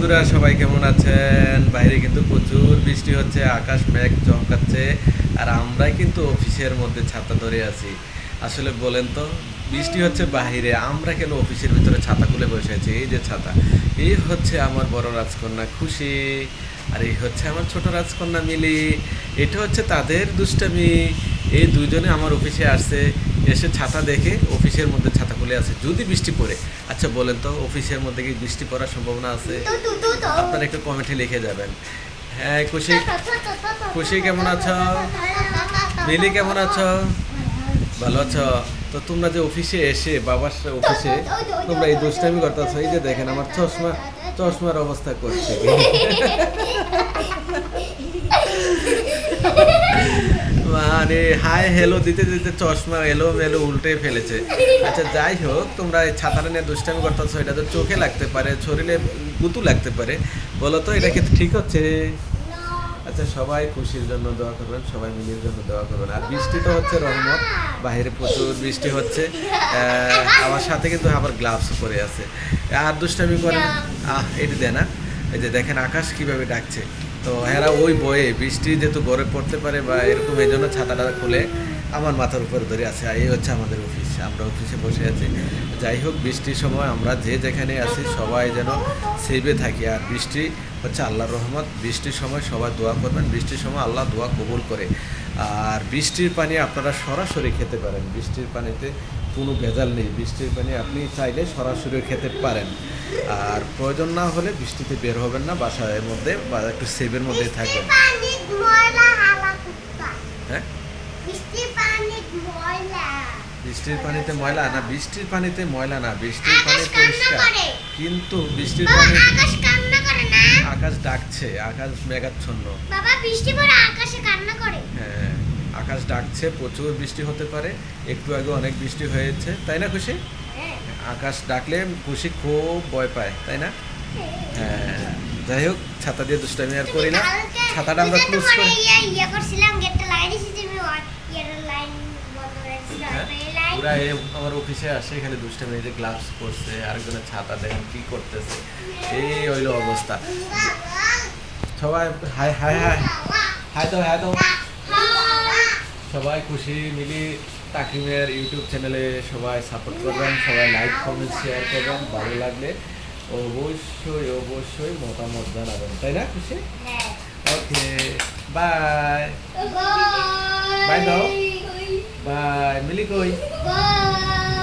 বন্ধুরা, সবাই কেমন আছেন? বাইরে কিন্তু প্রচুর বৃষ্টি হচ্ছে, আকাশ মেঘ চমকাচ্ছে। আর আমরাই কিন্তু অফিসের মধ্যে ছাতা ধরে আছি। আসলে বলেন তো, বৃষ্টি হচ্ছে বাইরে, আমরা কেন অফিসের ভিতরে ছাতা খুলে বসে আছি? এই যে ছাতা, এই হচ্ছে আমার বড় রাজকন্যা খুশি, আর এই হচ্ছে আমার ছোট রাজকন্যা মিলি। এটা হচ্ছে তাদের দুষ্টামি। এই দুইজনে আমার অফিসে আসছে, এসে ছাতা দেখে অফিসের মধ্যে ছাতা খুলে আছে যদি বৃষ্টি পড়ে। আচ্ছা বলেন তো, অফিসের মধ্যে কি বৃষ্টি পড়ার সম্ভাবনা আছে? আপনারা একটু কমেন্টে লিখে যাবেন। হ্যাঁ, খুশি খুশি কেমন আছো? মিলি কেমন আছো? ভালো আছো? তো তোমরা যে অফিসে এসে বাবার অফিসে তোমরা এই দুষ্টামি করতেছো, এই যে দেখেন আমার চশমার অবস্থা করছে। মানে হাই হ্যালো দিতে দিতে চশমা এলো মেলো উল্টে ফেলেছে। আচ্ছা যাই হোক, তোমরা এই ছাতাটা নিয়ে দুষ্টামি করতেছো, এটা তো চোখে লাগতে পারে, শরীরে গুতু লাগতে পারে। বলো তো, এটা কি ঠিক হচ্ছে? আচ্ছা, সবাই খুশির জন্য দোয়া করবেন, সবাই মিলির জন্য দোয়া করবেন। আর বৃষ্টি তো হচ্ছে রহমত, বাইরে প্রচুর বৃষ্টি হচ্ছে। আমার সাথে কিন্তু আবার গ্লাভস পরে আছে। আর দুষ্টামি করে না, এটি দেয় না। এই যে দেখেন আকাশ কিভাবে ডাকছে। তো এরা ওই বয়ে বৃষ্টি যেহেতু গড়ে পড়তে পারে বা এরকম, এই জন্য ছাতাটা খুলে আমার মাথার উপরে ধরে আছে। আর এই হচ্ছে আমাদের অফিস, আমরা অফিসে বসে আছি। যাই হোক, বৃষ্টির সময় আমরা যে যেখানে আছি সবাই যেন সেভে থাকি। আর বৃষ্টি হচ্ছে আল্লাহর রহমত। বৃষ্টির সময় সবাই দোয়া করবেন, বৃষ্টির সময় আল্লাহ দোয়া কবুল করে। আর বৃষ্টির পানি আপনারা সরাসরি খেতে পারেন, বৃষ্টির পানিতে কোনো ভেজাল নেই। বৃষ্টির পানি আপনি চাইলে সরাসরি খেতে পারেন। আর প্রয়োজন না হলে বৃষ্টিতে বের হবেন না, বাসার মধ্যে বা একটু সেভের মধ্যে থাকবেন। হ্যাঁ, বৃষ্টির পানিতে ময়লা না, বৃষ্টির পানিতে ময়লা না, বৃষ্টির পানি পরিষ্কার। কিন্তু বৃষ্টির পানি আকাশ ডাকছে, আকাশ মেঘাচ্ছন্ন। হ্যাঁ, আকাশ ডাকছে, প্রচুর বৃষ্টি হতে পারে। একটু আগে অনেক বৃষ্টি হয়েছে, তাই না খুশি? আকাশ ডাকলে খুশি খুব ভয় পায়, তাই না? হ্যাঁ, যাই হোক, ছাতা দিয়ে দুষ্টামি আর করি না। ছাতাটা আমরা ক্লোজ করি। ওরা আমার অফিসে আসে, এখানে দুষ্টামি, যে গ্লাভস পরছে, আরেকজনের ছাতা দেখেন কি করতেছে। এই হইলো অবস্থা। সবাই হাই হাই হাই হাই দাও, হাই দাও। সবাই খুশি মিলি তাকিমের ইউটিউব চ্যানেলে সবাই সাপোর্ট করবেন, সবাই লাইক কমেন্ট শেয়ার করবেন। ভালো লাগলে অবশ্যই অবশ্যই মতামত জানাবেন, তাই না খুশি? ওকে, বাই বাই দাও। বাই মিলি, কই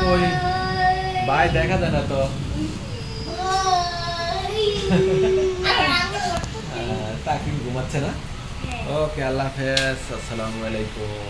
কই বাই, দেখা যায় না তো। তাকিম ঘুমাচ্ছে না। ওকে, আল্লাহ হাফেজ, আসসালামু আলাইকুম।